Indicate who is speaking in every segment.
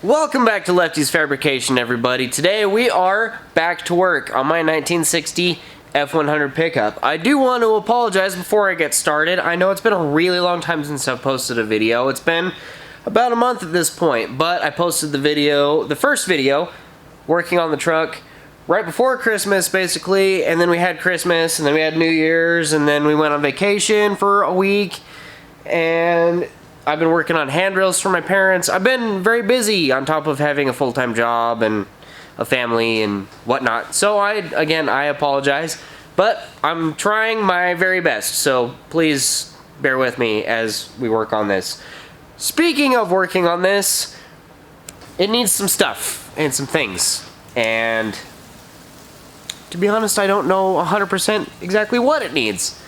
Speaker 1: Welcome back to Lefty's Fabrication, everybody. Today we are back to work on my 1960 F100 pickup. I do want to apologize before I get started. I know it's been a really long time since I've posted a video. It's been about a month at this point, but I posted the first video, working on the truck, right before Christmas, basically, and then we had Christmas, and then we had New Year's, and then we went on vacation for a week, and I've been working on handrails for my parents. I've been very busy on top of having a full-time job and a family and whatnot. So I apologize, but I'm trying my very best. So please bear with me as we work on this. Speaking of working on this, it needs some stuff and some things. And to be honest, I don't know 100% exactly what it needs.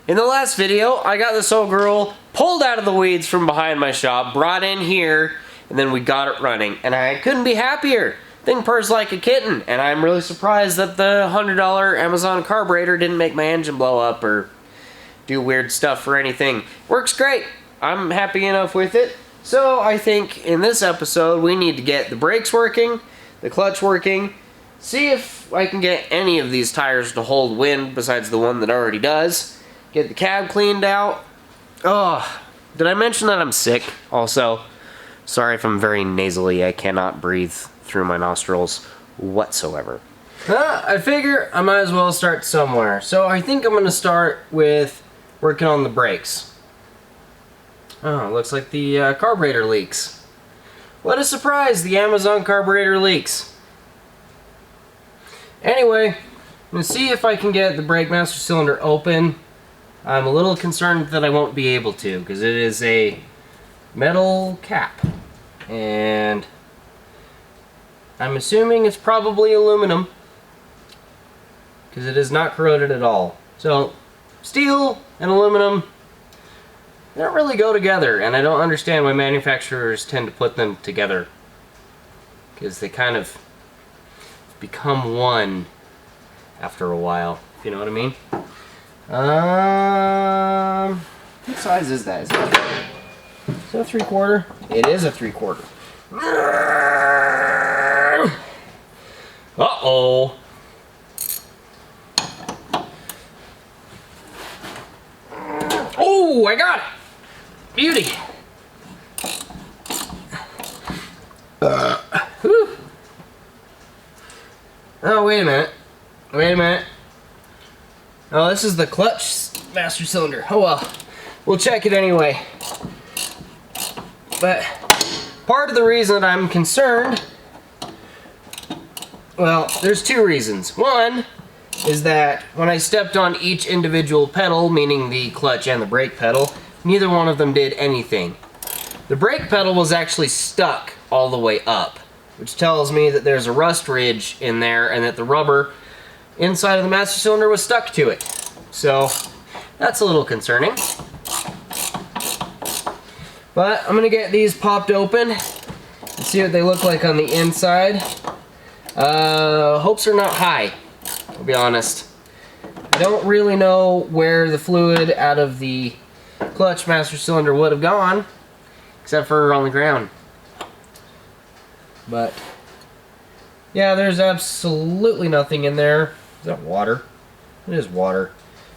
Speaker 1: In the last video, I got this old girl pulled out of the weeds from behind my shop, brought in here, and then we got it running. And I couldn't be happier. Thing purrs like a kitten, and I'm really surprised that the $100 Amazon carburetor didn't make my engine blow up or do weird stuff or anything. Works great. I'm happy enough with it. So I think in this episode, we need to get the brakes working, the clutch working, see if I can get any of these tires to hold wind besides the one that already does. Get the cab cleaned out. Oh, did I mention that I'm sick also? Sorry if I'm very nasally. I cannot breathe through my nostrils whatsoever.
Speaker 2: I figure I might as well start somewhere. So I think I'm going to start with working on the brakes. Oh, looks like the carburetor leaks. What a surprise, the Amazon carburetor leaks. Anyway, I'm going to see if I can get the brake master cylinder open. I'm a little concerned that I won't be able to, because it is a metal cap, and I'm assuming it's probably aluminum, because it is not corroded at all. So, steel and aluminum, they don't really go together, and I don't understand why manufacturers tend to put them together, because they kind of become one after a while, if you know what I mean.
Speaker 1: What size is that? Is that
Speaker 2: a 3/4?
Speaker 1: It is a 3/4.
Speaker 2: Uh-oh. Oh, I got it! Beauty! Whew. Oh, wait a minute. Wait a minute. Oh, this is the clutch master cylinder. Oh well, we'll check it anyway. But part of the reason that I'm concerned, well, there's two reasons. One is that when I stepped on each individual pedal, meaning the clutch and the brake pedal, neither one of them did anything. The brake pedal was actually stuck all the way up, which tells me that there's a rust ridge in there and that the rubber inside of the master cylinder was stuck to it. So that's a little concerning. But I'm going to get these popped open and see what they look like on the inside. Hopes are not high, I'll be honest. I don't really know where the fluid out of the clutch master cylinder would have gone, except for on the ground. But yeah, there's absolutely nothing in there. Is that water? It is water.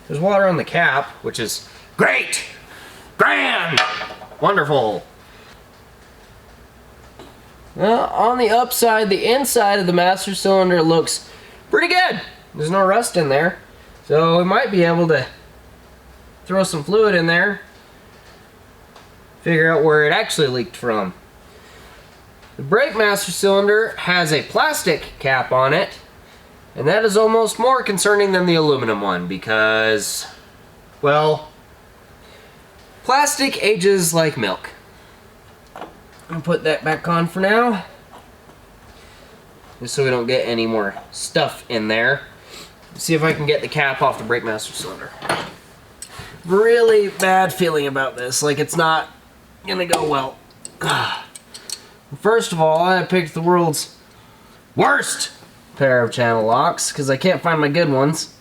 Speaker 2: There's water on the cap, which is great! Grand! Wonderful! Well, on the upside, the inside of the master cylinder looks pretty good. There's no rust in there. So we might be able to throw some fluid in there, figure out where it actually leaked from. The brake master cylinder has a plastic cap on it, and that is almost more concerning than the aluminum one because, well, plastic ages like milk. I'll put that back on for now, just so we don't get any more stuff in there. See if I can get the cap off the brake master cylinder. Really bad feeling about this, like it's not gonna go well. First of all, I picked the world's worst pair of channel locks because I can't find my good ones.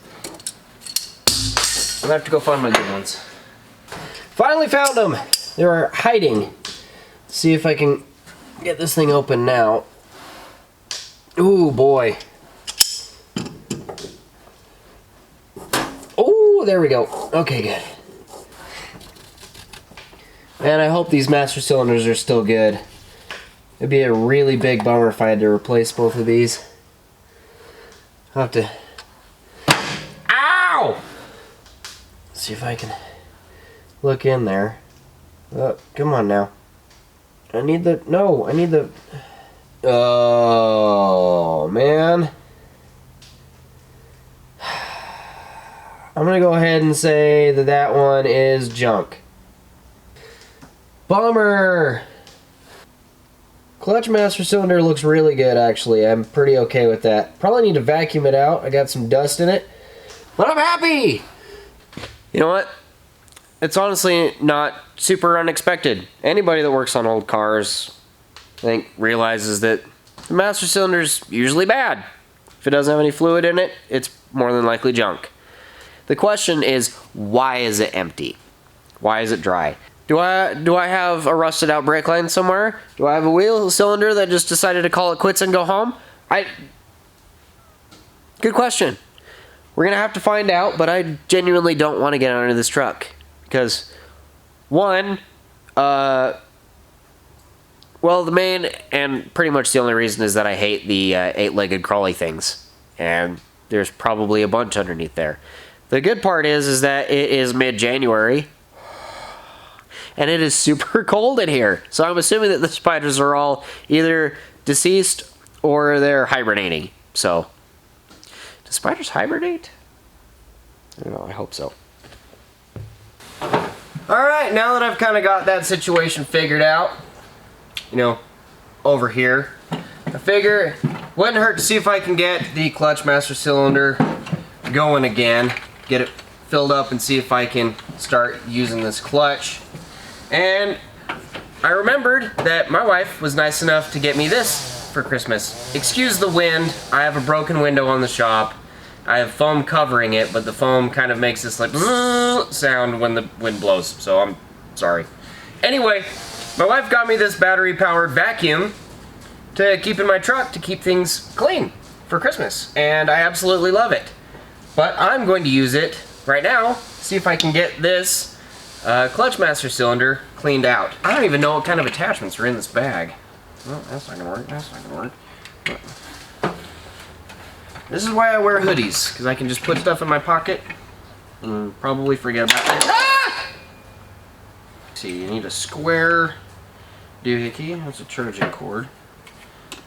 Speaker 2: I'll have to go find my good ones. Finally found them! They were hiding. Let's see if I can get this thing open now. Ooh, boy. Oh, there we go. Okay, good. Man, I hope these master cylinders are still good. It'd be a really big bummer if I had to replace both of these. I'll have to... Ow! Let's see if I can look in there. Come on now. I need the... No, I need the... Oh, man. I'm gonna go ahead and say that that one is junk. Bummer! Clutch master cylinder looks really good, actually. I'm pretty okay with that. Probably need to vacuum it out. I got some dust in it. But I'm happy!
Speaker 1: You know what? It's honestly not super unexpected. Anybody that works on old cars, I think, realizes that the master cylinder's usually bad. If it doesn't have any fluid in it, it's more than likely junk. The question is, why is it empty? Why is it dry? Do I have a rusted out brake line somewhere? Do I have a wheel cylinder that just decided to call it quits and go home? Good question. We're gonna have to find out, but I genuinely don't want to get under this truck. Because, one, well, the main and pretty much the only reason is that I hate the 8-legged crawly things. And there's probably a bunch underneath there. The good part is that it is mid-January. And it is super cold in here. So I'm assuming that the spiders are all either deceased or they're hibernating. So, do spiders hibernate? I don't know, I hope so. Alright, now that I've kind of got that situation figured out, you know, over here, I figure it wouldn't hurt to see if I can get the clutch master cylinder going again. Get it filled up and see if I can start using this clutch. And I remembered that my wife was nice enough to get me this for Christmas. Excuse the wind. I have a broken window on the shop. I have foam covering it, but the foam kind of makes this like sound when the wind blows, so I'm sorry. Anyway, my wife got me this battery-powered vacuum to keep in my truck to keep things clean for Christmas, and I absolutely love it. But I'm going to use it right now, see if I can get this clutch master cylinder cleaned out. I don't even know what kind of attachments are in this bag. Well, that's not gonna work, that's not gonna work. This is why I wear hoodies, because I can just put stuff in my pocket and probably forget about it. Ah! See, you need a square doohickey. That's a charging cord.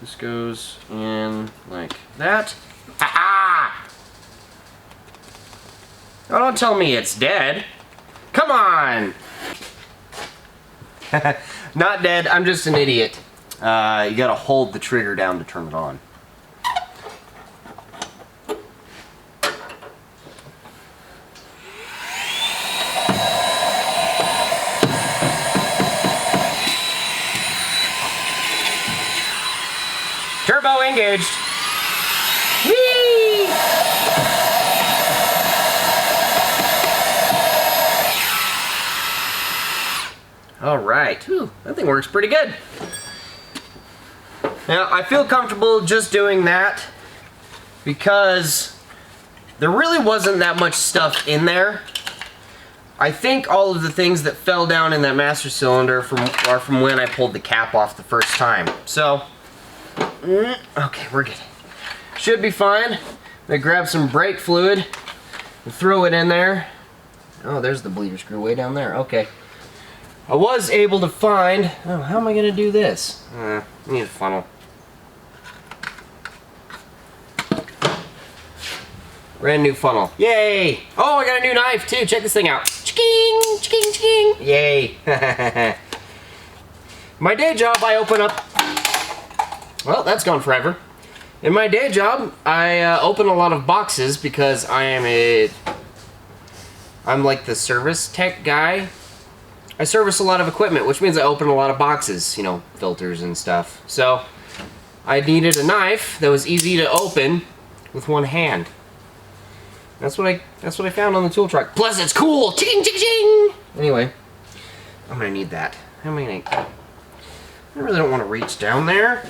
Speaker 1: This goes in like that. Ah! Oh, don't tell me it's dead. Come on! Not dead, I'm just an idiot. You gotta hold the trigger down to turn it on. Turbo engaged. Whee! All right, whew, that thing works pretty good. Now, I feel comfortable just doing that because there really wasn't that much stuff in there. I think all of the things that fell down in that master cylinder are from when I pulled the cap off the first time. So, okay, we're good. Should be fine. I'm gonna grab some brake fluid and throw it in there. Oh, there's the bleeder screw way down there. Okay. I was able to find... Oh, how am I gonna do this? I need a funnel. Brand new funnel. Yay! Oh, I got a new knife too. Check this thing out. Ching, ching, ching. Yay! My day job, I open up... Well, that's gone forever. In my day job, I open a lot of boxes because I'm like the service tech guy. I service a lot of equipment, which means I open a lot of boxes, you know, filters and stuff. So,
Speaker 2: I needed a knife that was easy to open with one hand. That's what I found on the tool truck. Plus it's cool! Ching ching ching! Anyway, I'm gonna need that. How many? I really don't want to reach down there.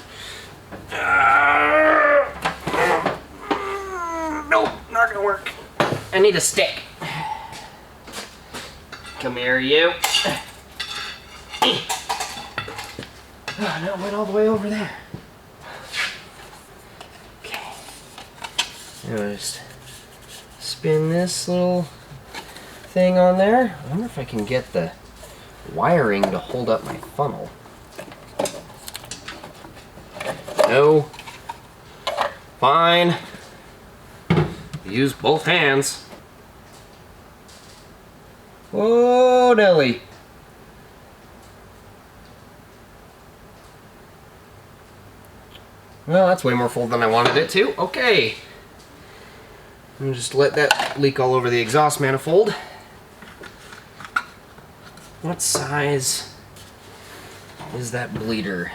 Speaker 2: Nope, not gonna work. I need a stick. Come here, you. Oh, no, it went all the way over there. Okay. I'm gonna just spin this little thing on there. I wonder if I can get the wiring to hold up my funnel. No. Fine. Use both hands. Whoa, Nelly. Well, that's way more full than I wanted it to. Okay. I'm just let that leak all over the exhaust manifold. What size is that bleeder?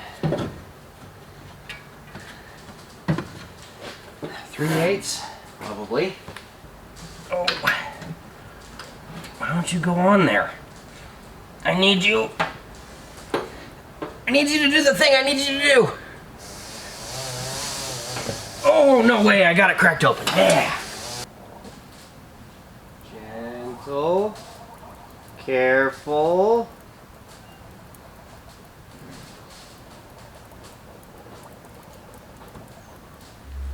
Speaker 2: 3/8, probably. Oh. Why don't you go on there? I need you. I need you to do the thing I need you to do. Oh, no way, I got it cracked open. Yeah. Gentle. Careful.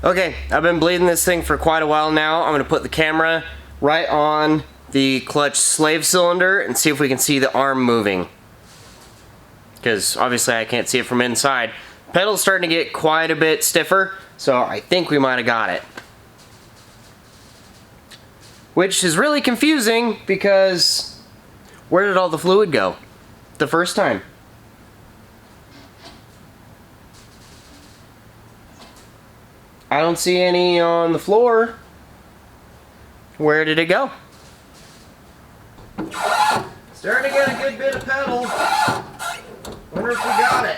Speaker 2: Okay, I've been bleeding this thing for quite a while now. I'm going to put the camera right on the clutch slave cylinder and see if we can see the arm moving. Because obviously I can't see it from inside. Pedal's starting to get quite a bit stiffer, so I think we might have got it. Which is really confusing because where did all the fluid go the first time? I don't see any on the floor. Where did it go? Starting to get a good bit of pedal. Wonder if we got it.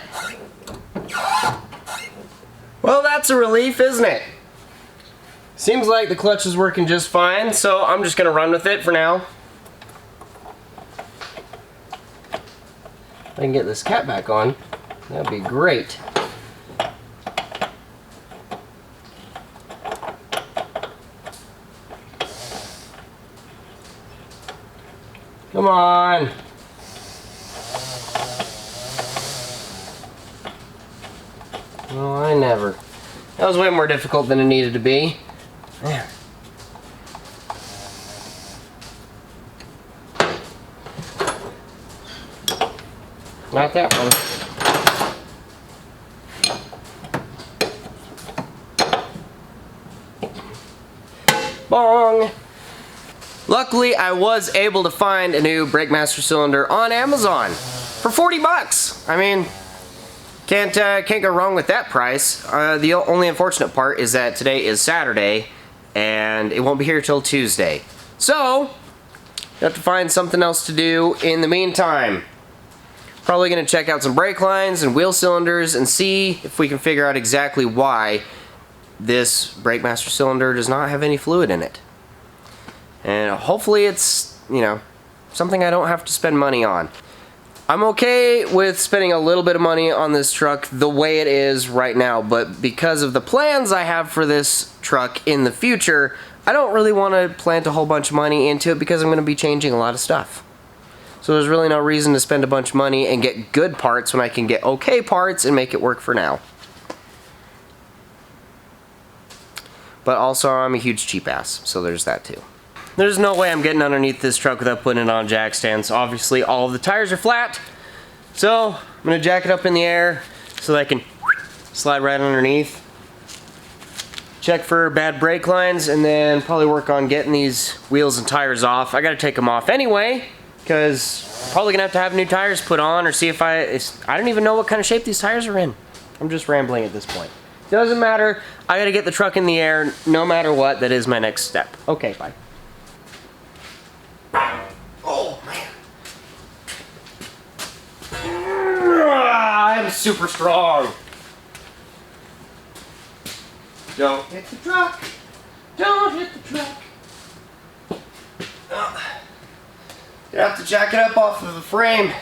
Speaker 2: Well, that's a relief, isn't it? Seems like the clutch is working just fine, so I'm just gonna run with it for now. If I can get this cap back on, that'd be great. Come on. Oh, I never. That was way more difficult than it needed to be. There. Not that one. Bong! Luckily, I was able to find a new brake master cylinder on Amazon for 40 bucks. I mean, can't go wrong with that price. The only unfortunate part is that today is Saturday and it won't be here till Tuesday. So, you have to find something else to do in the meantime. Probably gonna check out some brake lines and wheel cylinders and see if we can figure out exactly why this brake master cylinder does not have any fluid in it. And hopefully it's, you know, something I don't have to spend money on. I'm okay with spending a little bit of money on this truck the way it is right now, but because of the plans I have for this truck in the future, I don't really want to plant a whole bunch of money into it because I'm going to be changing a lot of stuff. So there's really no reason to spend a bunch of money and get good parts when I can get okay parts and make it work for now. But also I'm a huge cheap ass, so there's that too. There's no way I'm getting underneath this truck without putting it on jack stands. Obviously, all of the tires are flat, so I'm gonna jack it up in the air so that I can slide right underneath. Check for bad brake lines, and then probably work on getting these wheels and tires off. I gotta take them off anyway, because I'm probably gonna have to have new tires put on, or see if I don't even know what kind of shape these tires are in. I'm just rambling at this point. Doesn't matter. I gotta get the truck in the air no matter what. That is my next step. Okay, bye. Oh, man. I'm super strong.
Speaker 1: Don't hit the truck. Don't hit the truck. You have to jack it up off of the frame.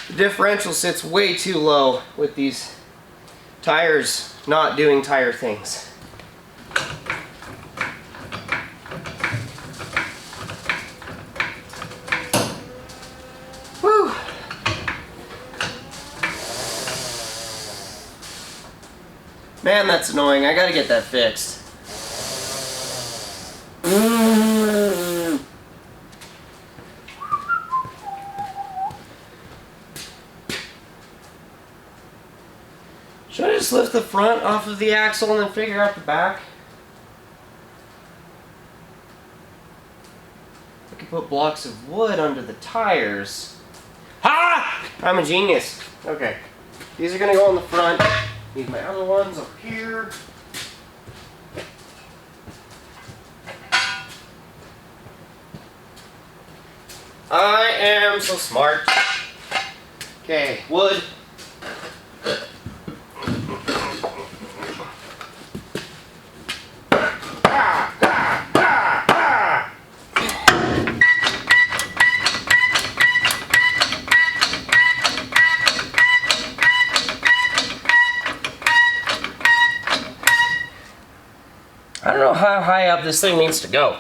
Speaker 1: The differential sits way too low with these tires not doing tire things. Whew. Man, that's annoying. I gotta get that fixed. Should I just lift the front off of the axle and then figure out the back? I could put blocks of wood under the tires. Ha! I'm a genius. Okay. These are gonna go on the front. Need my other ones over here. I am so smart. Okay, wood. I don't know how high up this thing needs to go.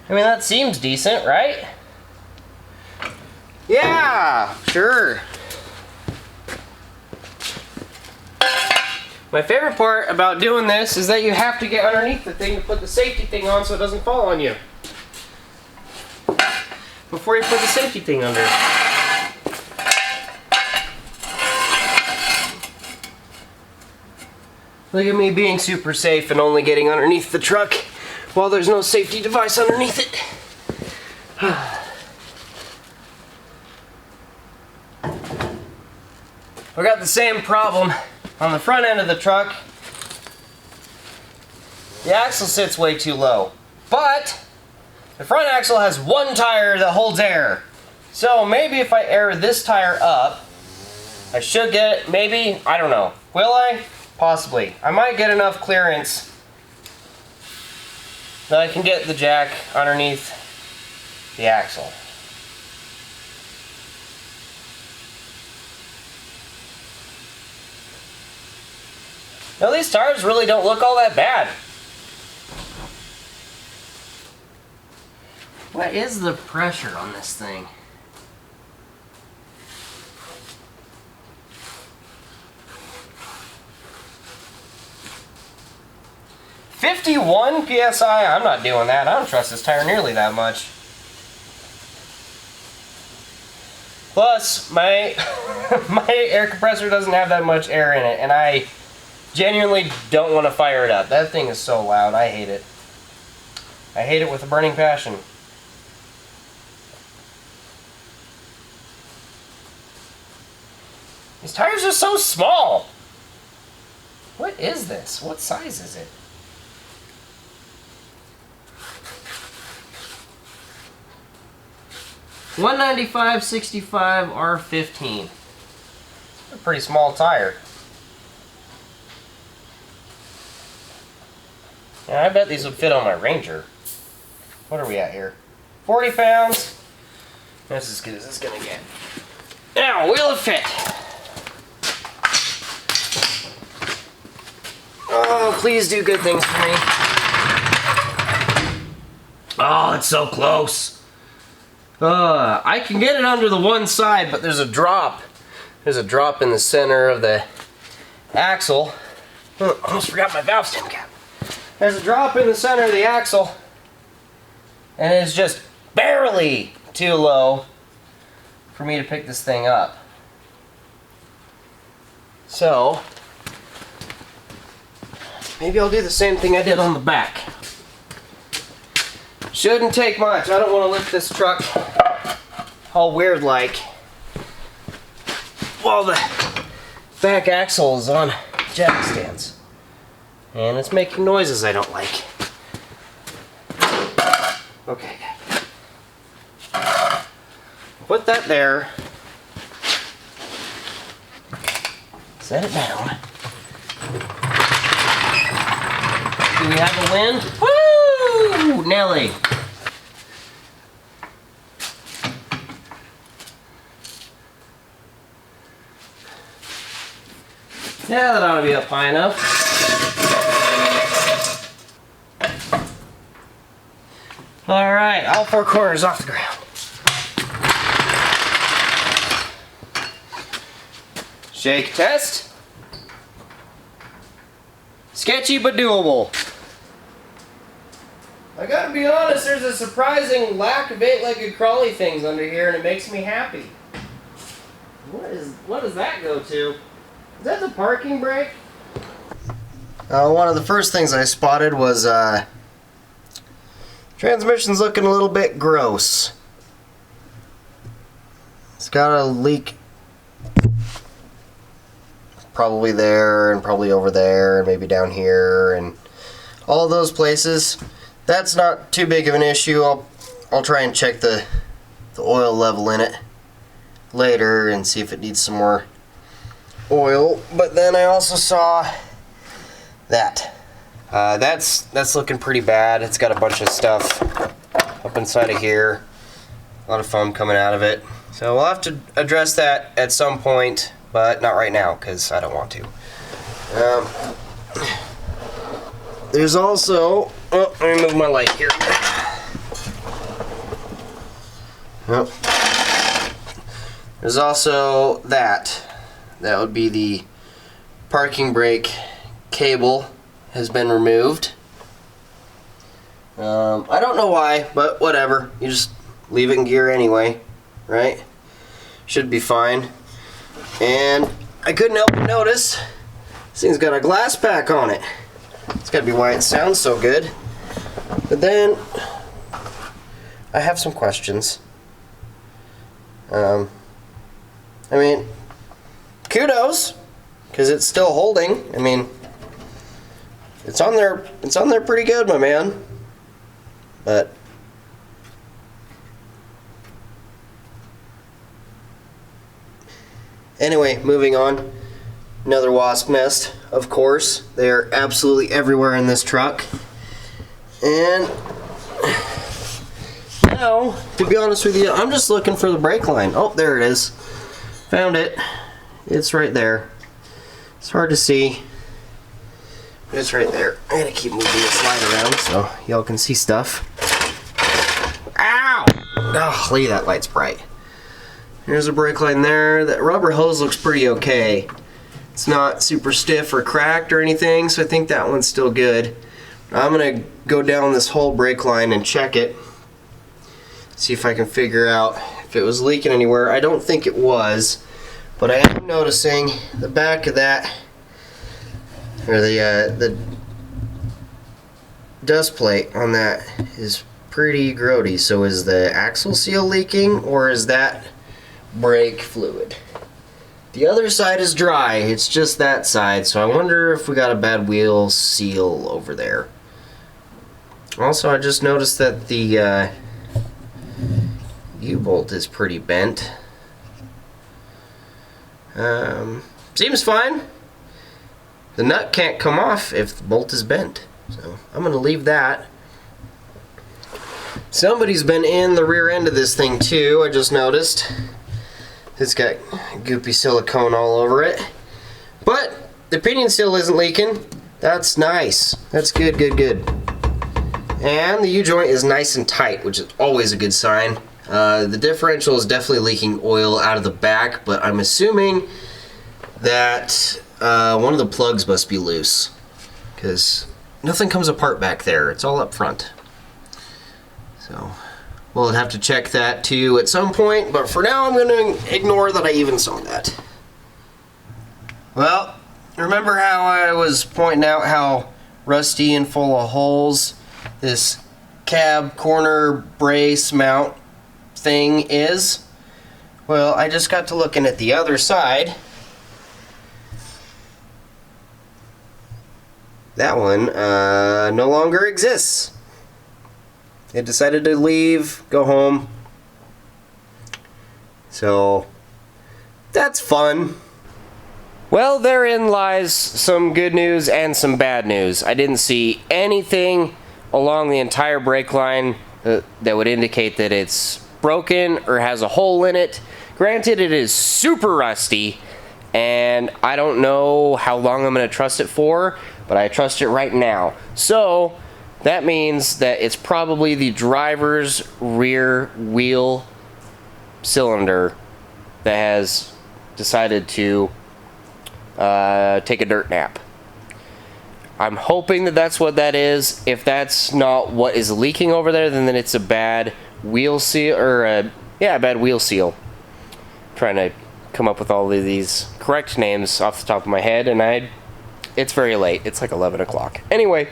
Speaker 1: I mean, that seems decent, right? Yeah, sure. My favorite part about doing this is that you have to get underneath the thing to put the safety thing on so it doesn't fall on you. Before you put the safety thing under. Look at me being super safe and only getting underneath the truck while there's no safety device underneath it. We got the same problem on the front end of the truck. The axle sits way too low, but the front axle has one tire that holds air. So maybe if I air this tire up, I should get, maybe, I don't know. Will I? Possibly. I might get enough clearance that I can get the jack underneath the axle. Now these tires really don't look all that bad. What is the pressure on this thing? $51 PSI? I'm not doing that. I don't trust this tire nearly that much. Plus, my air compressor doesn't have that much air in it, and I genuinely don't want to fire it up. That thing is so loud. I hate it. I hate it with a burning passion. These tires are so small. What is this? What size is it? $195/65 R15. A pretty small tire. Yeah, I bet these would fit on my Ranger. What are we at here? 40 pounds. That's as good as it's gonna get. Now, will it fit? Oh, please do good things for me. Oh, it's so close. I can get it under the one side, but there's a drop. There's a drop in the center of the axle. Oh, almost forgot my valve stem cap. There's a drop in the center of the axle, and it's just barely too low for me to pick this thing up. So, maybe I'll do the same thing I did on the back. Shouldn't take much. I don't want to lift this truck all weird like while the back axle is on jack stands. And it's making noises I don't like. Okay. Put that there.
Speaker 2: Set it down. Do we have a win? Woo! Nelly. Yeah, that ought to be up high enough. All right, all four corners off the ground. Shake test. Sketchy but doable. I gotta be honest, there's a surprising lack of 8-legged crawly things under here, and it makes me happy. What does that go to? Is that the parking brake? One of the first things I spotted was transmission's looking a little bit gross. It's got a leak probably there and probably over there and maybe down here and all those places. That's not too big of an issue. I'll try and check the oil level in it later and see if it needs some more oil. But then I also saw that. That's looking pretty bad. It's got a bunch of stuff up inside of here. A lot of foam coming out of it. So we'll have to address that at some point, but not right now because I don't want to. There's also, oh, let me move my light here. Oh. There's also that. That would be the parking brake cable has been removed. I don't know why, but whatever. You just leave it in gear anyway, right? Should be fine. And I couldn't help but notice this thing's got a glass pack on it. It's gotta be why it sounds so good. But then I have some questions. I mean, kudos, because it's still holding. I mean, it's on there pretty good, my man. But anyway, moving on. Another wasp nest, of course. They're absolutely everywhere in this truck. And now, to be honest with you, I'm just looking for the brake line. Oh, there it is. Found it. It's right there. It's hard to see. But it's right there. I gotta keep moving the slide around so y'all can see stuff. Ow! Oh, look at that light's bright. There's a brake line there. That rubber hose looks pretty okay. It's not super stiff or cracked or anything, so I think that one's still good. I'm gonna go down this whole brake line and check it. See if I can figure out if it was leaking anywhere. I don't think it was, but I am noticing the back of that, or the dust plate on that is pretty grody. So is the axle seal leaking, or is that brake fluid? The other side is dry, it's just that side, so I wonder if we got a bad wheel seal over there. Also, I just noticed that the U-bolt is pretty bent. Seems fine. The nut can't come off if the bolt is bent, so I'm gonna leave that. Somebody's been in the rear end of this thing too, I just noticed. It's got goopy silicone all over it. But the pinion seal isn't leaking. That's nice. That's good, good, good. And the U-joint is nice and tight, which is always a good sign. The differential is definitely leaking oil out of the back, but I'm assuming that one of the plugs must be loose, because nothing comes apart back there. It's all up front. So we'll have to check that too at some point, but for now I'm going to ignore that I even saw that. Well, remember how I was pointing out how rusty and full of holes this cab corner brace mount thing is? Well, I just got to looking at the other side. That one no longer exists. It decided to leave, go home. So that's fun.
Speaker 1: Well, therein lies some good news and some bad news. I didn't see anything along the entire brake line that would indicate that it's broken or has a hole in it. Granted, it is super rusty, and I don't know how long I'm going to trust it for, but I trust it right now. So that means that it's probably the driver's rear wheel cylinder that has decided to take a dirt nap. I'm hoping that that's what that is. If that's not what is leaking over there, then it's a bad wheel seal, or a bad wheel seal. I'm trying to come up with all of these correct names off the top of my head, and it's very late. It's like 11 o'clock. Anyway,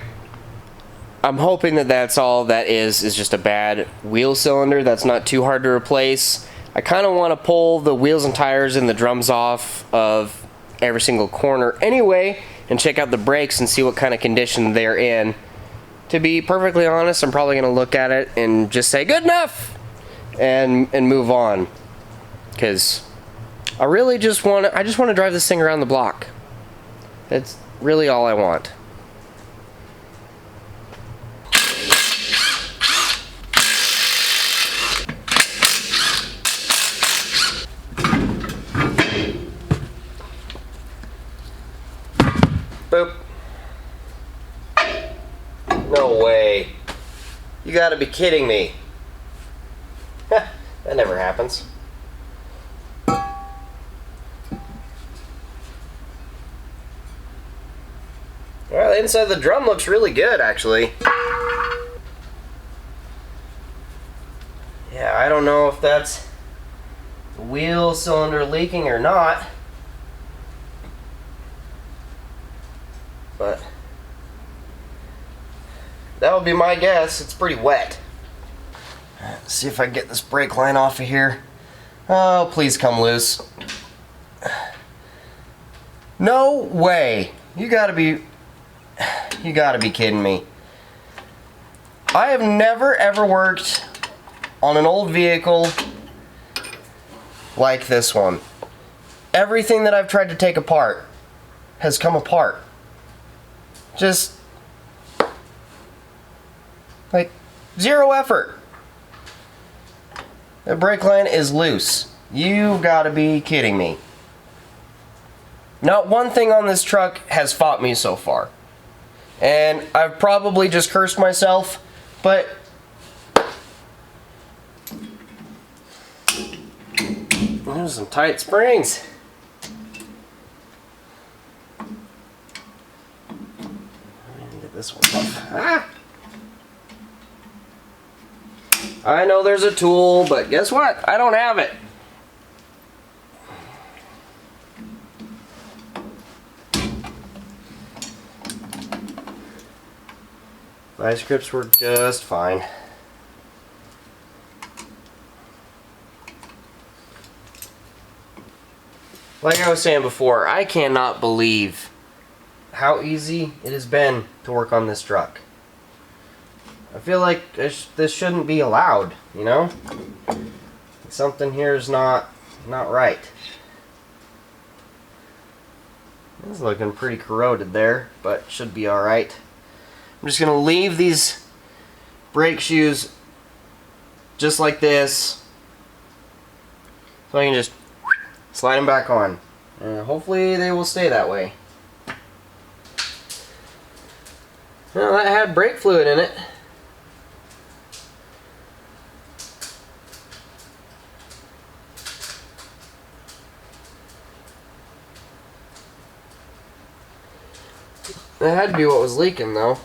Speaker 1: I'm hoping that that's all that is just a bad wheel cylinder. That's not too hard to replace. I kind of want to pull the wheels and tires and the drums off of every single corner anyway, and check out the brakes and see what kind of condition they're in. To be perfectly honest, I'm probably going to look at it and just say good enough and move on, because I really just want to drive this thing around the block. That's really all I want. Boop. No way. You gotta be kidding me. That never happens. Well, the inside of the drum looks really good, actually. Yeah, I don't know if that's the wheel cylinder leaking or not, but that would be my guess. It's pretty wet. Let's see if I can get this brake line off of here. Oh, please come loose. No way. You gotta be kidding me. I have never ever worked on an old vehicle like this one. Everything that I've tried to take apart has come apart. Just like zero effort. The brake line is loose. You gotta be kidding me. Not one thing on this truck has fought me so far. And I've probably just cursed myself, but there's some tight springs. Get this one off. Ah! I know there's a tool, but guess what? I don't have it. Vice grips were just fine. Like I was saying before, I cannot believe how easy it has been to work on this truck. I feel like this shouldn't be allowed, you know? Something here is not right. It's looking pretty corroded there, but should be alright. I'm just going to leave these brake shoes just like this, so I can just slide them back on. And hopefully they will stay that way. Well, that had brake fluid in it. That had to be what was leaking, though.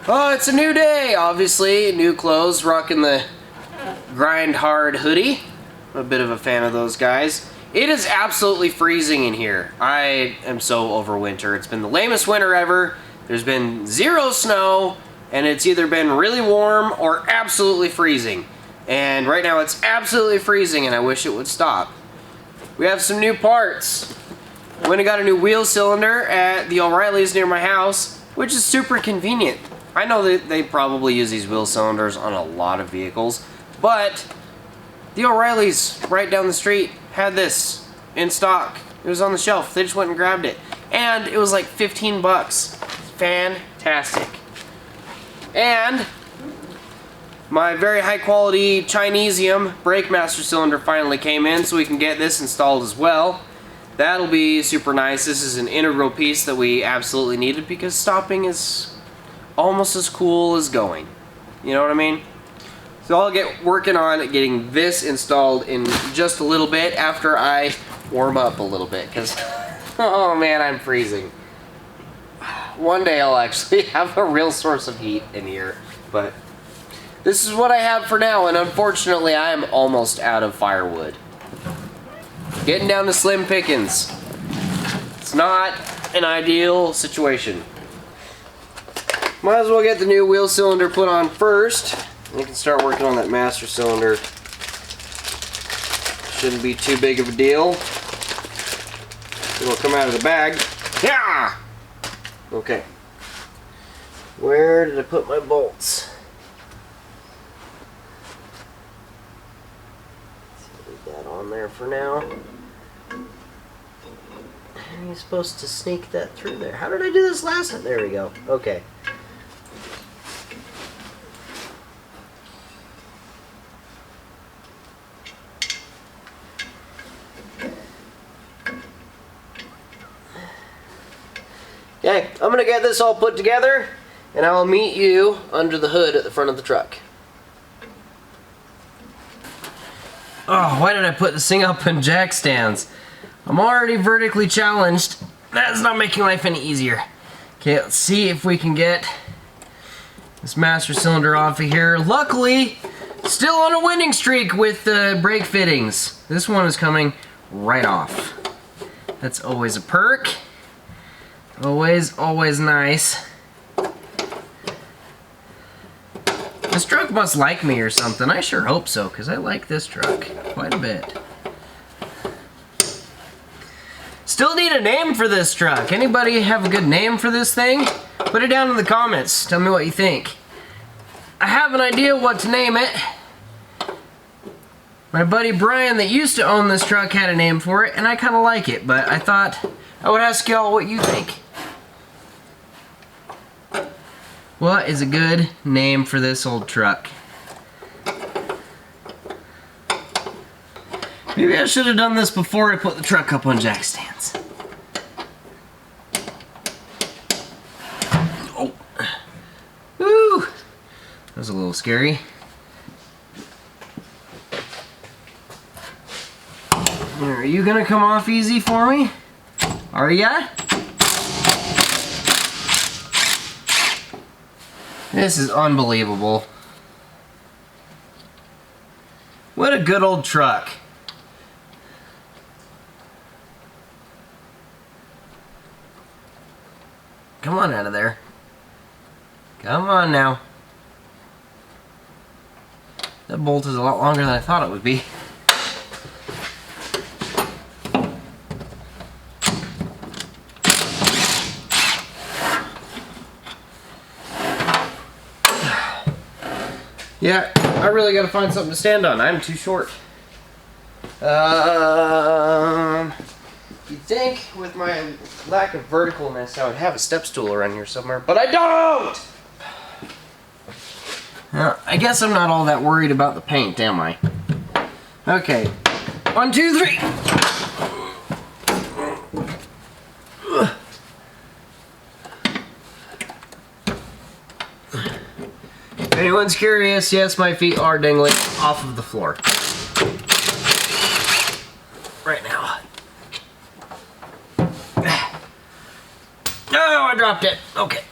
Speaker 1: Oh, it's a new day, obviously. New clothes, rocking the grind hard hoodie. I'm a bit of a fan of those guys. It is absolutely freezing in here. I am so over winter. It's been the lamest winter ever. There's been zero snow, and it's either been really warm or absolutely freezing. And right now it's absolutely freezing, and I wish it would stop. We have some new parts. Went and got a new wheel cylinder at the O'Reilly's near my house, which is super convenient. I know that they probably use these wheel cylinders on a lot of vehicles, but the O'Reilly's right down the street had this in stock, It was on the shelf. They just went and grabbed it. And it was like 15 bucks. Fantastic. And my very high quality Chinesium brake master cylinder finally came in, so we can get this installed as well. That'll be super nice. This is an integral piece that we absolutely needed because stopping is almost as cool as going. You know what I mean? So I'll get working on getting this installed in just a little bit after I warm up a little bit, because oh man, I'm freezing. One day I'll actually have a real source of heat in here, but this is what I have for now, and unfortunately I am almost out of firewood. Getting down to slim pickings. It's not an ideal situation. Might as well get the new wheel cylinder put on first. You can start working on that master cylinder. Shouldn't be too big of a deal. It'll come out of the bag. Yeah! Okay. Where did I put my bolts? Leave that on there for now. How are you supposed to sneak that through there? How did I do this last time? There we go. Okay. Okay, I'm gonna get this all put together, and I will meet you under the hood at the front of the truck. Oh, why did I put this thing up in jack stands? I'm already vertically challenged. That's not making life any easier. Okay, let's see if we can get this master cylinder off of here. Luckily, still on a winning streak with the brake fittings. This one is coming right off. That's always a perk. Always, always nice. This truck must like me or something. I sure hope so, because I like this truck quite a bit. Still need a name for this truck. Anybody have a good name for this thing? Put it down in the comments. Tell me what you think. I have an idea what to name it. My buddy Brian that used to own this truck had a name for it, and I kind of like it, but I thought I would ask y'all what you think. What is a good name for this old truck? Maybe I should have done this before I put the truck up on jack stands. Oh. Woo! That was a little scary. Are you gonna come off easy for me? Are ya? This is unbelievable. What a good old truck. Come on out of there. Come on now. That bolt is a lot longer than I thought it would be. Yeah, I really gotta find something to stand on. I'm too short. You'd think with my lack of verticalness I would have a step stool around here somewhere, but I don't! I guess I'm not all that worried about the paint, am I? Okay. 1, 2, 3! If anyone's curious, yes, my feet are dangling off of the floor. Right now. Oh, I dropped it. Okay.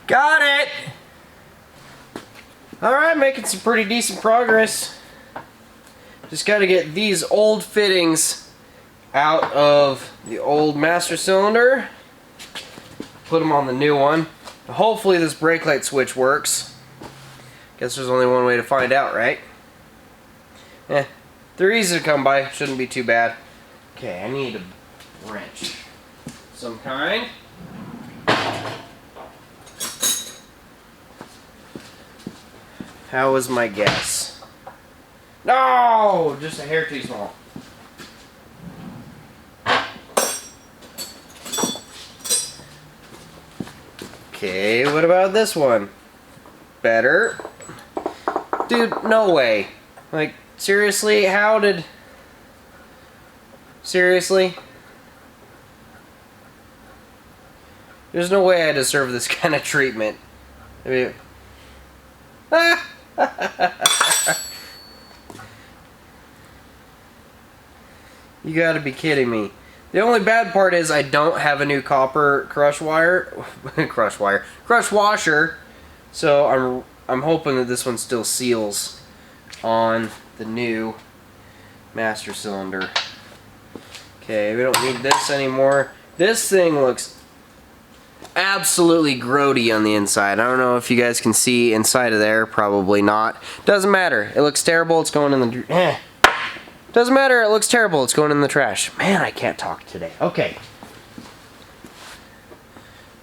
Speaker 1: Got it! Alright, making some pretty decent progress. Just gotta get these old fittings out of the old master cylinder. Put them on the new one. Hopefully this brake light switch works. Guess there's only one way to find out, right? They're easy to come by. Shouldn't be too bad. Okay, I need a wrench. Some kind. How was my guess? No! Just a hair too small. Okay, what about this one? Better. Dude, no way. Like, seriously? How did... Seriously? There's no way I deserve this kind of treatment. I mean... You gotta be kidding me. The only bad part is I don't have a new copper crush washer. So I'm hoping that this one still seals on the new master cylinder. Okay, we don't need this anymore. This thing looks absolutely grody on the inside. I don't know if you guys can see inside of there. Probably not. Doesn't matter. It looks terrible. It's going in the... Doesn't matter. It looks terrible. It's going in the trash. Man, I can't talk today. Okay.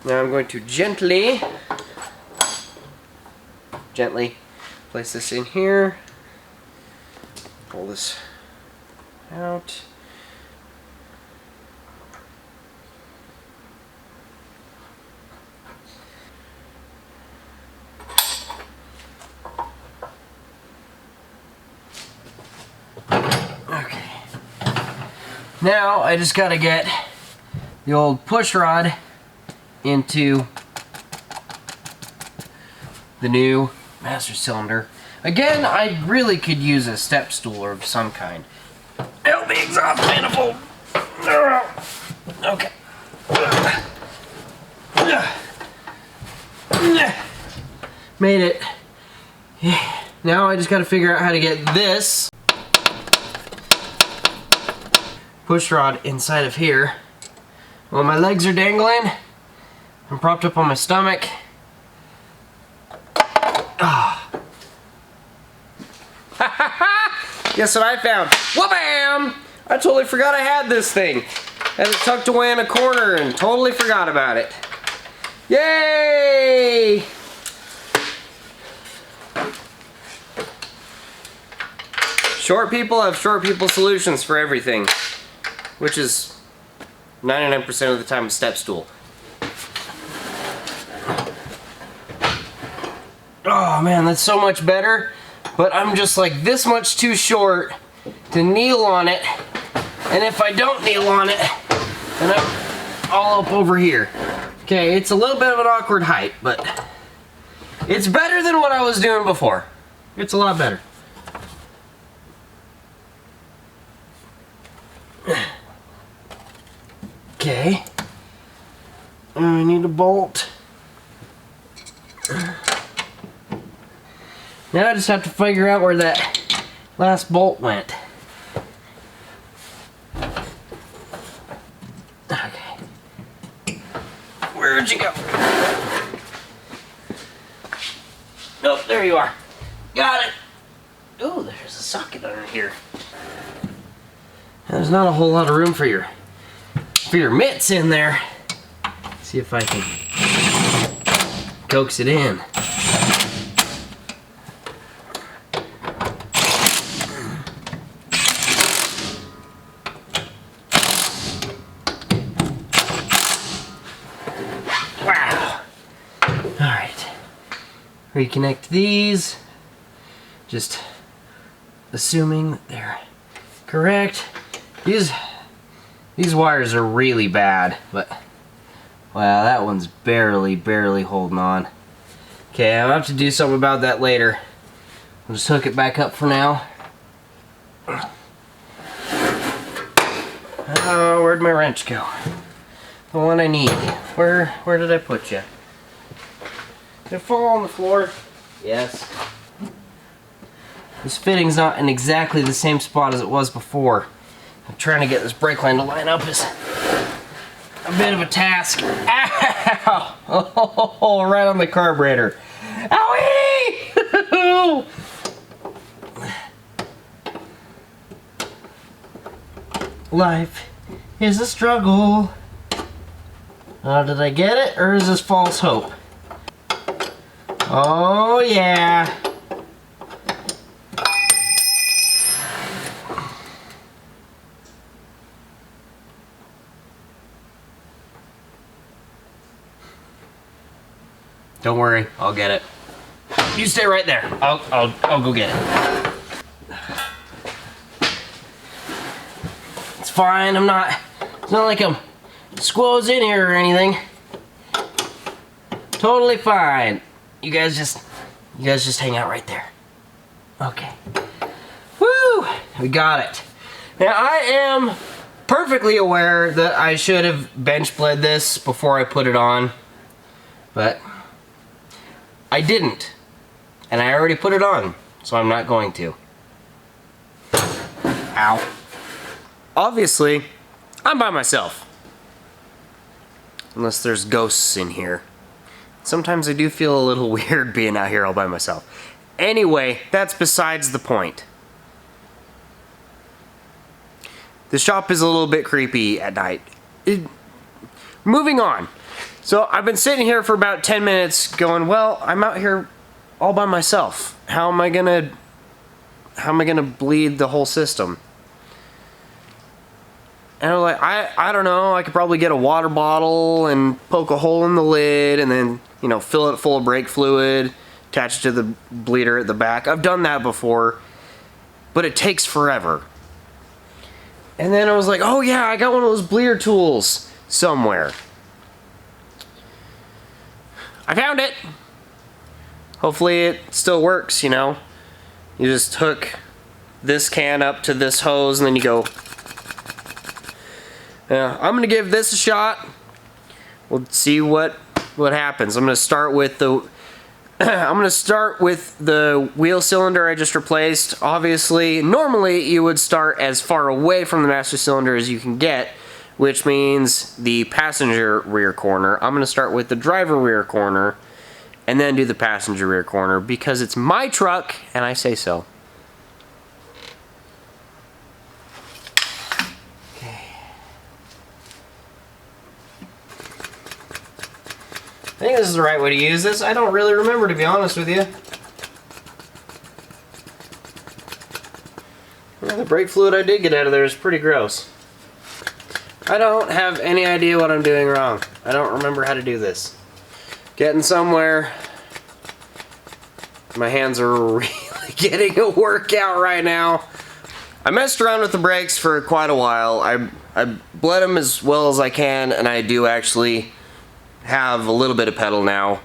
Speaker 1: Now I'm going to gently place this in here. Pull this out. Now I just gotta get the old push rod into the new master cylinder. Again, I really could use a step stool of some kind. Help me, exhaust manifold! Okay. Made it. Now I just gotta figure out how to get this push rod inside of here. Well, my legs are dangling. I'm propped up on my stomach. Guess what I found? Wha-bam! I totally forgot I had this thing. Had it tucked away in a corner and totally forgot about it. Yay! Short people have short people solutions for everything. Which is 99% of the time a step stool. Oh man, that's so much better. But I'm just like this much too short to kneel on it. And if I don't kneel on it, then I'm all up over here. Okay, it's a little bit of an awkward height, but it's better than what I was doing before. It's a lot better. Okay, I need a bolt. Now I just have to figure out where that last bolt went. Okay, where'd you go? Nope, there you are. Got it. Oh, there's a socket under here. There's not a whole lot of room for your mitts in there. See if I can coax it in. Wow. Alright. Reconnect these. Just assuming that they're correct. These wires are really bad, but wow, that one's barely holding on. Okay, I'll have to do something about that later. I'll just hook it back up for now. Oh, where'd my wrench go? The one I need. Where did I put you? Did it fall on the floor? Yes. This fitting's not in exactly the same spot as it was before. I'm trying to get this brake line to line up is a bit of a task. Ow! Oh, right on the carburetor. Owie!
Speaker 2: no! Life is a struggle. Did I get it, or is this false hope? Oh yeah. Don't worry, I'll get it. You stay right there. I'll go get it. It's fine. It's not like I'm squoze in here or anything. Totally fine. You guys just hang out right there. Okay. Woo! We got it. Now I am perfectly aware that I should have bench bled this before I put it on, but I didn't. And I already put it on, so I'm not going to. Ow.
Speaker 1: Obviously, I'm by myself. Unless there's ghosts in here. Sometimes I do feel a little weird being out here all by myself. Anyway, that's besides the point. The shop is a little bit creepy at night. Moving on. So I've been sitting here for about 10 minutes going, well, I'm out here all by myself. How am I gonna bleed the whole system? And I'm like, I don't know, I could probably get a water bottle and poke a hole in the lid and then, you know, fill it full of brake fluid, attach it to the bleeder at the back. I've done that before, but it takes forever. And then I was like, oh yeah, I got one of those bleeder tools somewhere. I found it. Hopefully it still works, you know. You just hook this can up to this hose and then you go. Yeah, I'm gonna give this a shot. We'll see what happens. I'm gonna start with the wheel cylinder I just replaced. Obviously, normally you would start as far away from the master cylinder as you can get, which means the passenger rear corner. I'm gonna start with the driver rear corner and then do the passenger rear corner because it's my truck and I say so. I think this is the right way to use this. I don't really remember, to be honest with you. Well, the brake fluid I did get out of there is pretty gross. I don't have any idea what I'm doing wrong. I don't remember how to do this. Getting somewhere. My hands are really getting a workout right now. I messed around with the brakes for quite a while. I bled them as well as I can, and I do actually have a little bit of pedal now.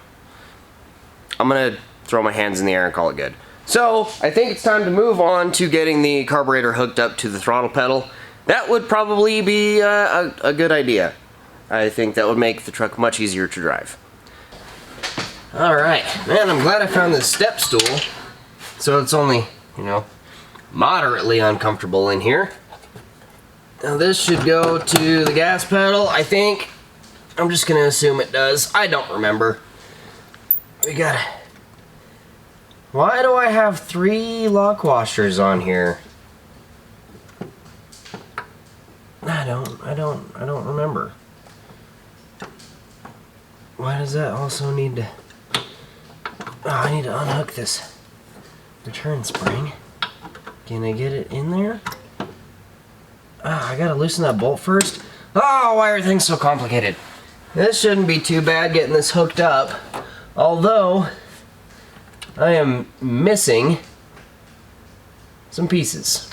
Speaker 1: I'm gonna throw my hands in the air and call it good. So I think it's time to move on to getting the carburetor hooked up to the throttle pedal. That would probably be a good idea. I think that would make the truck much easier to drive. Alright, man, I'm glad I found this step stool. So it's only, you know, moderately uncomfortable in here. Now this should go to the gas pedal, I think. I'm just gonna assume it does. I don't remember. We got. Why do I have 3 lock washers on here? I don't remember. Why does that also need to? Oh, I need to unhook this return spring. Can I get it in there? I gotta loosen that bolt first. Oh, why are things so complicated? This shouldn't be too bad getting this hooked up, although I am missing some pieces.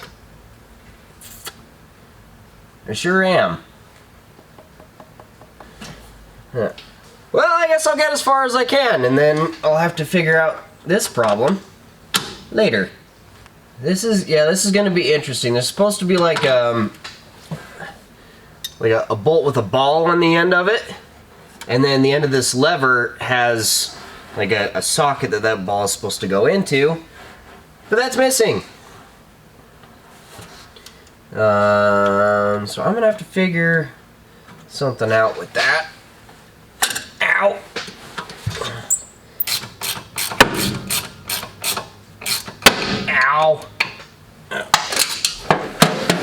Speaker 1: I sure am. Huh. Well, I guess I'll get as far as I can, and then I'll have to figure out this problem later. This is gonna be interesting. There's supposed to be like a bolt with a ball on the end of it. And then the end of this lever has like a socket that ball is supposed to go into. But that's missing. So I'm going to have to figure something out with that. Ow!
Speaker 2: Ow.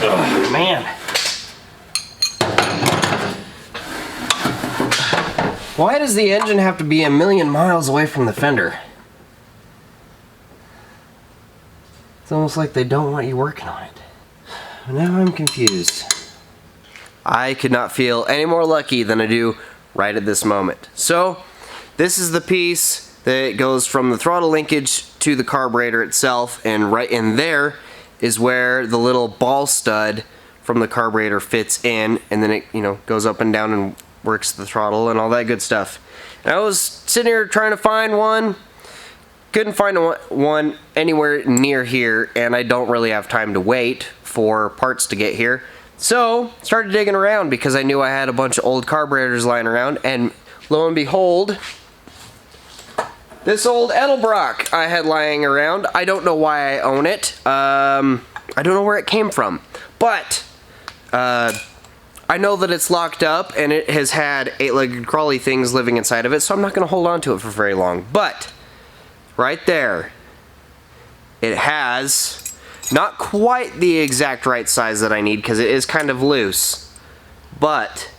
Speaker 2: Oh, man. Why does the engine have to be a million miles away from the fender? It's almost like they don't want you working on it. Now I'm confused. I could not feel any more lucky than I do right at this moment. So, this is the piece that goes from the throttle linkage to the carburetor itself, and right in there is where the little ball stud from the carburetor fits in, and then it, you know, goes up and down and works the throttle and all that good stuff. And I was sitting here trying to find one, couldn't find one anywhere near here, and I don't really have time to wait for parts to get here. So, started digging around because I knew I had a bunch of old carburetors lying around, and lo and behold, this old Edelbrock I had lying around. I don't know why I own it. I don't know where it came from, but I know that it's locked up and it has had 8-legged crawly things living inside of it, so I'm not going to hold on to it for very long. But right there, it has not quite the exact right size that I need because it is kind of loose, but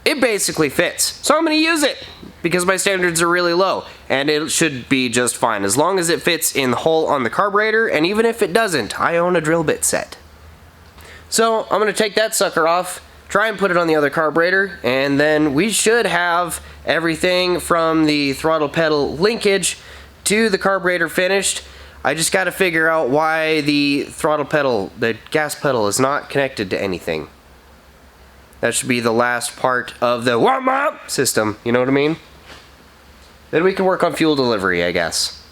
Speaker 2: it basically fits. So I'm going to use it because my standards are really low, and it should be just fine as long as it fits in the hole on the carburetor, and even if it doesn't, I own a drill bit set. So I'm going to take that sucker off, try and put it on the other carburetor, and then we should have everything from the throttle pedal linkage to the carburetor finished. I just got to figure out why the throttle pedal, the gas pedal, is not connected to anything. That should be the last part of the warm-up system, you know what I mean? Then we can work on fuel delivery, I guess.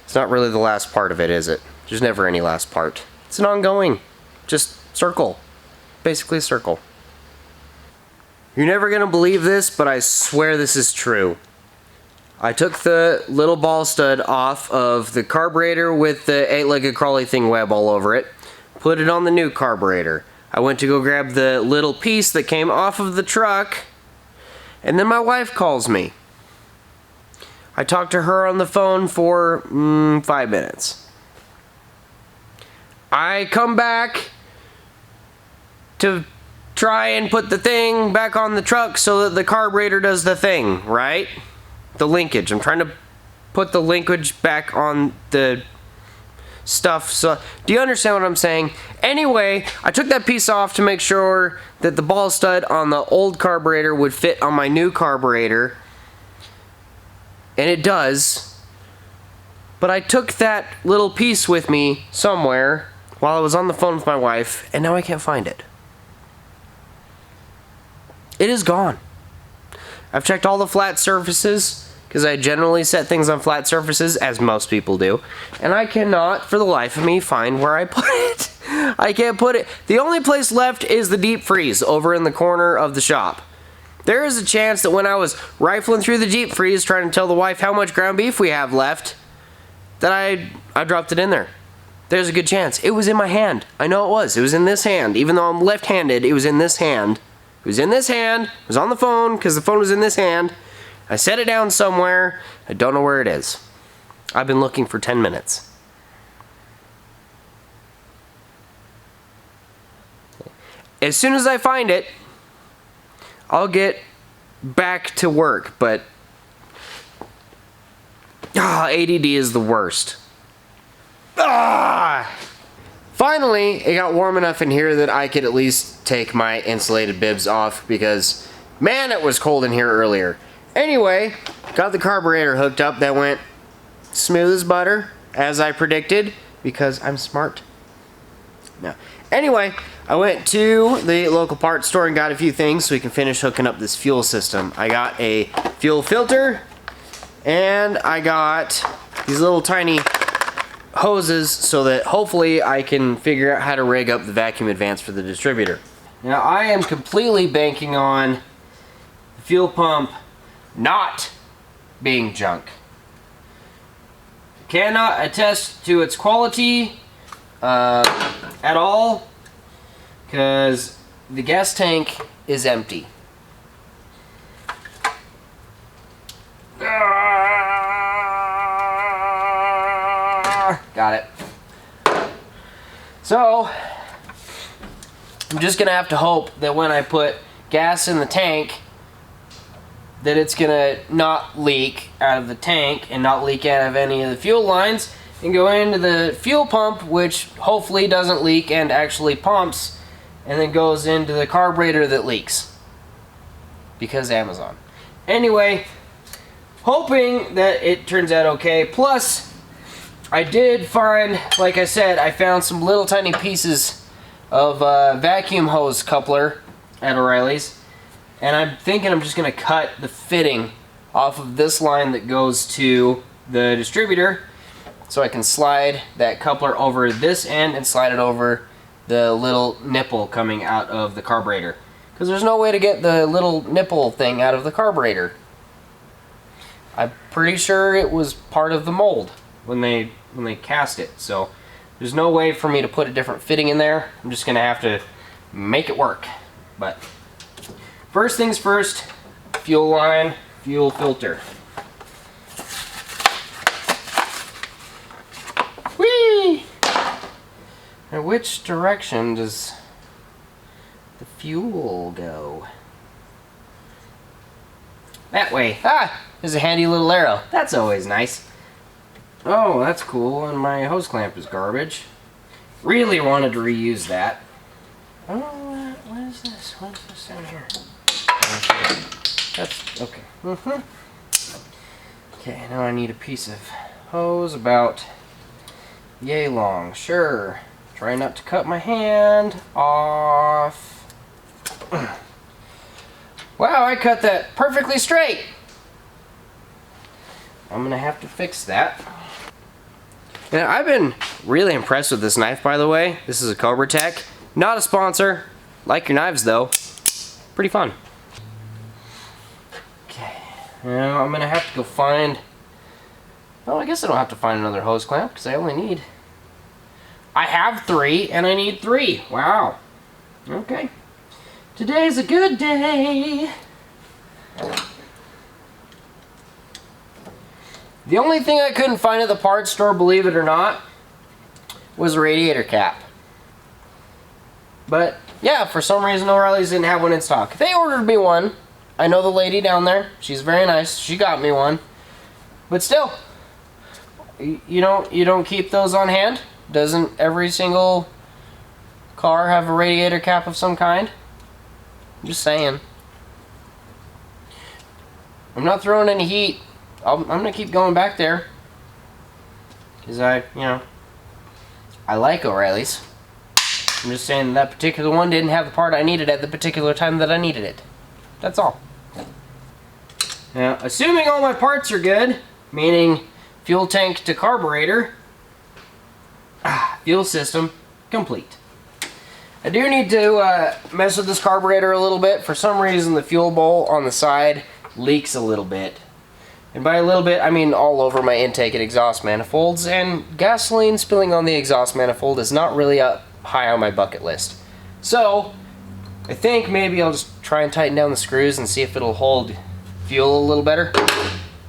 Speaker 2: It's not really the last part of it, is it? There's never any last part. It's an ongoing, just circle. Basically a circle. You're never gonna believe this, but I swear this is true. I took the little ball stud off of the carburetor with the 8-legged crawly thing web all over it, put it on the new carburetor. I went to go grab the little piece that came off of the truck, and then my wife calls me. I talked to her on the phone for 5 minutes. I come back to try and put the thing back on the truck so that the carburetor does the thing, right? The linkage. I'm trying to put the linkage back on the stuff. So, do you understand what I'm saying? Anyway, I took that piece off to make sure that the ball stud on the old carburetor would fit on my new carburetor. And it does. But I took that little piece with me somewhere while I was on the phone with my wife, and now I can't find it. It is gone. I've checked all the flat surfaces, because I generally set things on flat surfaces, as most people do, and I cannot, for the life of me, find where I put it. I can't put it. The only place left is the deep freeze over in the corner of the shop. There is a chance that when I was rifling through the deep freeze trying to tell the wife how much ground beef we have left, that I dropped it in there. There's a good chance. It was in my hand. I know it was. It was in this hand. Even though I'm left-handed, it was in this hand. It was in this hand. It was on the phone because the phone was in this hand. I set it down somewhere. I don't know where it is. I've been looking for 10 minutes. As soon as I find it, I'll get back to work, but ADD is the worst. Finally, it got warm enough in here that I could at least take my insulated bibs off because, man, it was cold in here earlier. Anyway, got the carburetor hooked up. That went smooth as butter, as I predicted, because I'm smart. No. Anyway, I went to the local parts store and got a few things so we can finish hooking up this fuel system. I got a fuel filter, and I got these little tiny hoses so that hopefully I can figure out how to rig up the vacuum advance for the distributor. Now, I am completely banking on the fuel pump not being junk. Cannot attest to its quality at all because the gas tank is empty.
Speaker 1: Got it. So, I'm just gonna have to hope that when I put gas in the tank, that it's gonna not leak out of the tank and not leak out of any of the fuel lines and go into the fuel pump, which hopefully doesn't leak and actually pumps, and then goes into the carburetor that leaks. Because Amazon. Anyway, hoping that it turns out okay. Plus, I did find, like I said, I found some little tiny pieces of vacuum hose coupler at O'Reilly's. And I'm thinking I'm just going to cut the fitting off of this line that goes to the distributor so I can slide that coupler over this end and slide it over the little nipple coming out of the carburetor. Because there's no way to get the little nipple thing out of the carburetor. I'm pretty sure it was part of the mold when they cast it. So there's no way for me to put a different fitting in there. I'm just going to have to make it work. But first things first, fuel line, fuel filter. Whee! Now which direction does the fuel go? That way. Ah! There's a handy little arrow. That's always nice. Oh, that's cool, and my hose clamp is garbage. Really wanted to reuse that. Oh, what is this? What is this down here? That's okay. Okay, now I need a piece of hose about yay long. Sure. Try not to cut my hand off. Wow, I cut that perfectly straight. I'm gonna have to fix that. And I've been really impressed with this knife, by the way. This is a Cobra Tech. Not a sponsor. Like your knives, though. Pretty fun. Okay. Now I'm gonna have to go find... Well, I guess I don't have to find another hose clamp, because I only need... I have 3, and I need 3. Wow. Okay. Today's a good day. The only thing I couldn't find at the parts store, believe it or not, was a radiator cap. But, yeah, for some reason O'Reilly's didn't have one in stock. They ordered me one. I know the lady down there. She's very nice. She got me one. But still, you don't keep those on hand? Doesn't every single car have a radiator cap of some kind? I'm just saying. I'm not throwing any heat. I'm gonna keep going back there. Because I like O'Reilly's. I'm just saying that particular one didn't have the part I needed at the particular time that I needed it. That's all. Now, assuming all my parts are good, meaning fuel tank to carburetor, fuel system complete. I do need to mess with this carburetor a little bit. For some reason, the fuel bowl on the side leaks a little bit. And by a little bit, I mean all over my intake and exhaust manifolds, and gasoline spilling on the exhaust manifold is not really up high on my bucket list. So, I think maybe I'll just try and tighten down the screws and see if it'll hold fuel a little better.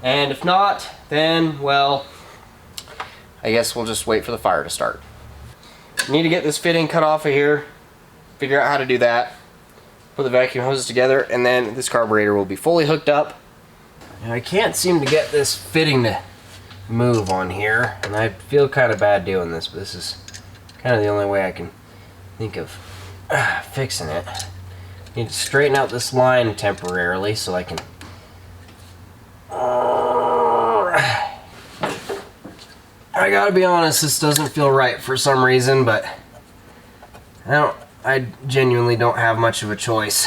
Speaker 1: And if not, then, well, I guess we'll just wait for the fire to start. Need to get this fitting cut off of here, figure out how to do that, put the vacuum hoses together, and then this carburetor will be fully hooked up. Now, I can't seem to get this fitting to move on here, and I feel kind of bad doing this, but this is kind of the only way I can think of fixing it. Need to straighten out this line temporarily so I can... I gotta be honest, this doesn't feel right for some reason, but I genuinely don't have much of a choice.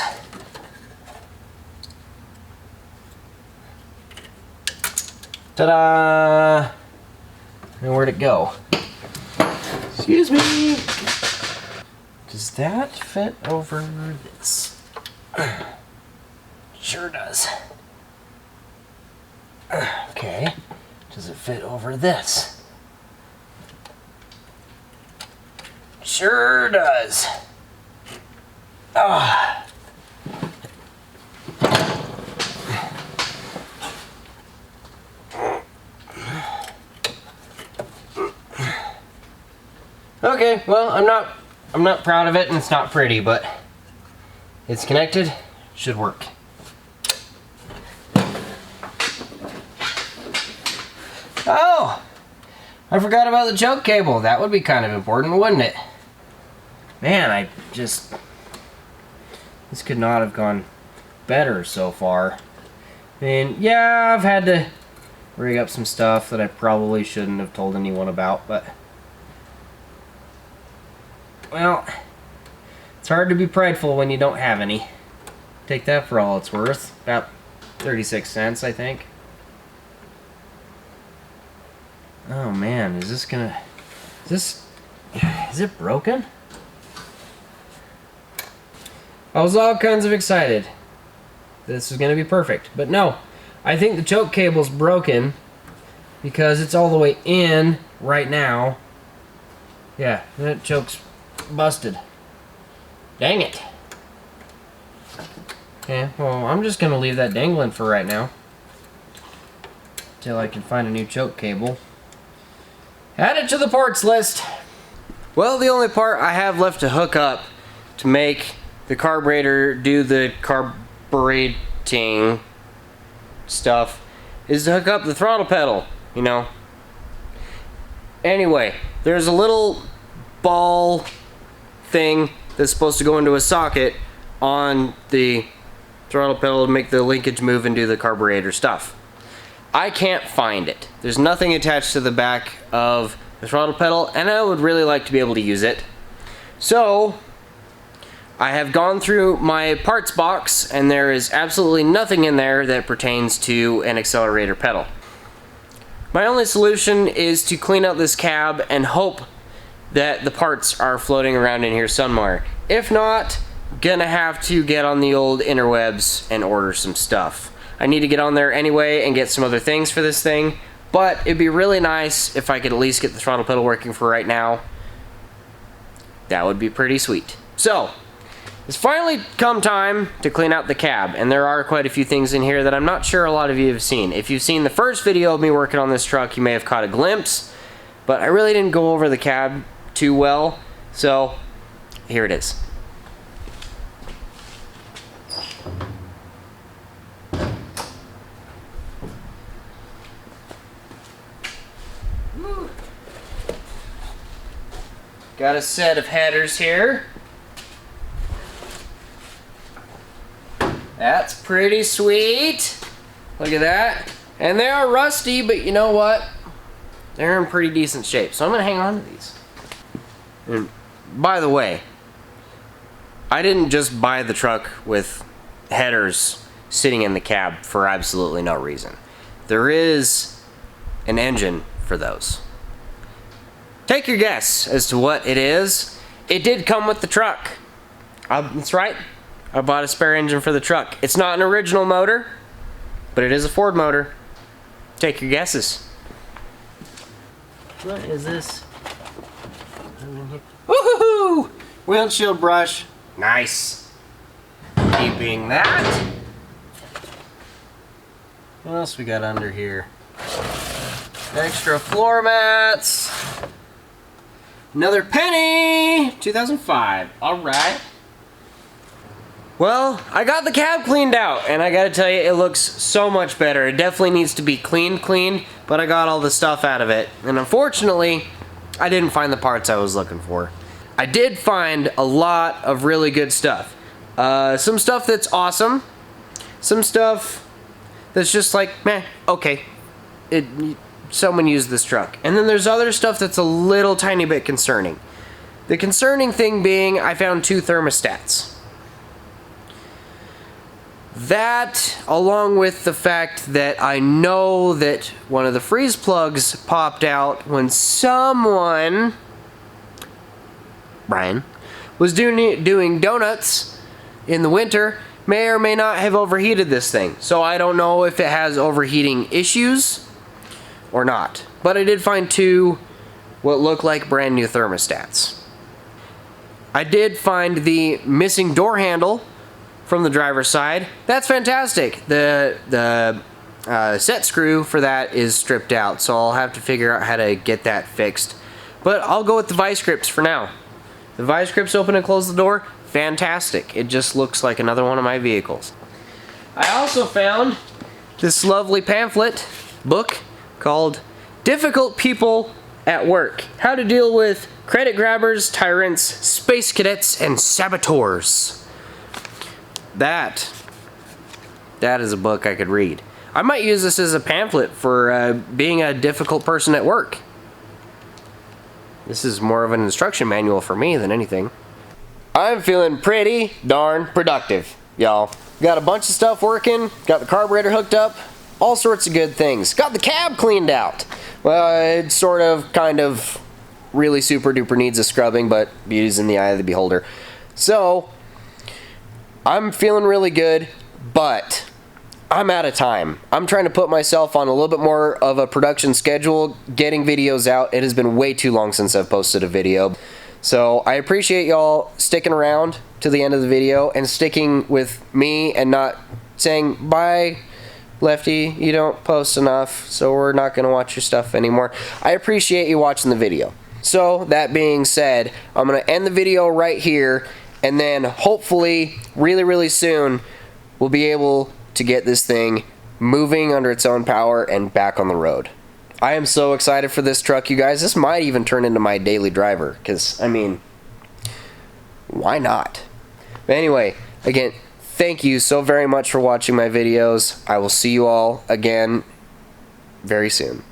Speaker 1: Ta-da! And where'd it go? Excuse me! Does that fit over this? Sure does. Okay. Does it fit over this? Sure does. Ah.
Speaker 2: Okay, well, I'm not proud of it, and it's not pretty, but it's connected. Should work. Oh! I forgot about the choke cable. That would be kind of important, wouldn't it? Man, this could not have gone better so far. I mean, yeah, I've had to rig up some stuff that I probably shouldn't have told anyone about, but well, it's hard to be prideful when you don't have any. Take that for all it's worth. About 36 cents, I think. Oh man, is it broken? I was all kinds of excited. This was gonna be perfect, but no. I think the choke cable's broken because it's all the way in right now. Yeah, that choke's busted. Dang it. Okay, well, I'm just gonna leave that dangling for right now. Till I can find a new choke cable. Add it to the parts list.
Speaker 1: Well, the only part I have left to hook up to make the carburetor do the carbureting stuff is to hook up the throttle pedal, you know. Anyway, there's a little ball thing that's supposed to go into a socket on the throttle pedal to make the linkage move and do the carburetor stuff. I can't find it. There's nothing attached to the back of the throttle pedal, and I would really like to be able to use it. So I have gone through my parts box, and there is absolutely nothing in there that pertains to an accelerator pedal. My only solution is to clean out this cab and hope that the parts are floating around in here somewhere. If not, gonna have to get on the old interwebs and order some stuff. I need to get on there anyway and get some other things for this thing, but it'd be really nice if I could at least get the throttle pedal working for right now. That would be pretty sweet. So, it's finally come time to clean out the cab, and there are quite a few things in here that I'm not sure a lot of you have seen. If you've seen the first video of me working on this truck, you may have caught a glimpse, but I really didn't go over the cab too well, so here it is. Got a set of headers here. That's pretty sweet. Look at that. And they are rusty, but you know what? They're in pretty decent shape. So I'm gonna hang on to these. And by the way, I didn't just buy the truck with headers sitting in the cab for absolutely no reason. There is an engine for those. Take your guess as to what it is. It did come with the truck. That's right. I bought a spare engine for the truck. It's not an original motor, but it is a Ford motor. Take your guesses.
Speaker 2: What is this? Woohoo! Windshield brush.
Speaker 1: Nice. Keeping that.
Speaker 2: What else we got under here?
Speaker 1: Extra floor mats. Another penny. 2005. All right. Well, I got the cab cleaned out, and I gotta tell you, it looks so much better. It definitely needs to be cleaned, but I got all the stuff out of it. And unfortunately, I didn't find the parts I was looking for. I did find a lot of really good stuff. Some stuff that's awesome. Some stuff that's just like, meh, okay. Someone used this truck. And then there's other stuff that's a little tiny bit concerning. The concerning thing being, I found 2 thermostats. That, along with the fact that I know that one of the freeze plugs popped out when someone, Brian, was doing donuts in the winter, may or may not have overheated this thing. So I don't know if it has overheating issues or not. But I did find 2 what look like brand new thermostats. I did find the missing door handle from the driver's side. That's fantastic. The set screw for that is stripped out, so I'll have to figure out how to get that fixed. but I'll go with the vice grips for now. The vice grips open and close the door, fantastic. It just looks like another one of my vehicles. I also found this lovely pamphlet book called Difficult People at Work. How to Deal with Credit Grabbers, Tyrants, Space Cadets, and Saboteurs. That is a book I could read. I might use this as a pamphlet for being a difficult person at work. This is more of an instruction manual for me than anything. I'm feeling pretty darn productive, y'all. Got a bunch of stuff working, got the carburetor hooked up, all sorts of good things. Got the cab cleaned out. Well, it sort of, kind of, really super duper needs a scrubbing, but beauty's in the eye of the beholder. So, I'm feeling really good, but I'm out of time. I'm trying to put myself on a little bit more of a production schedule, getting videos out. It has been way too long since I've posted a video. So I appreciate y'all sticking around to the end of the video and sticking with me and not saying, bye, Lefty, you don't post enough, so we're not going to watch your stuff anymore. I appreciate you watching the video. So, that being said, I'm going to end the video right here, and then hopefully, really, really soon, we'll be able to get this thing moving under its own power and back on the road. I am so excited for this truck, you guys. This might even turn into my daily driver, because, I mean, why not? But anyway, again, thank you so very much for watching my videos. I will see you all again very soon.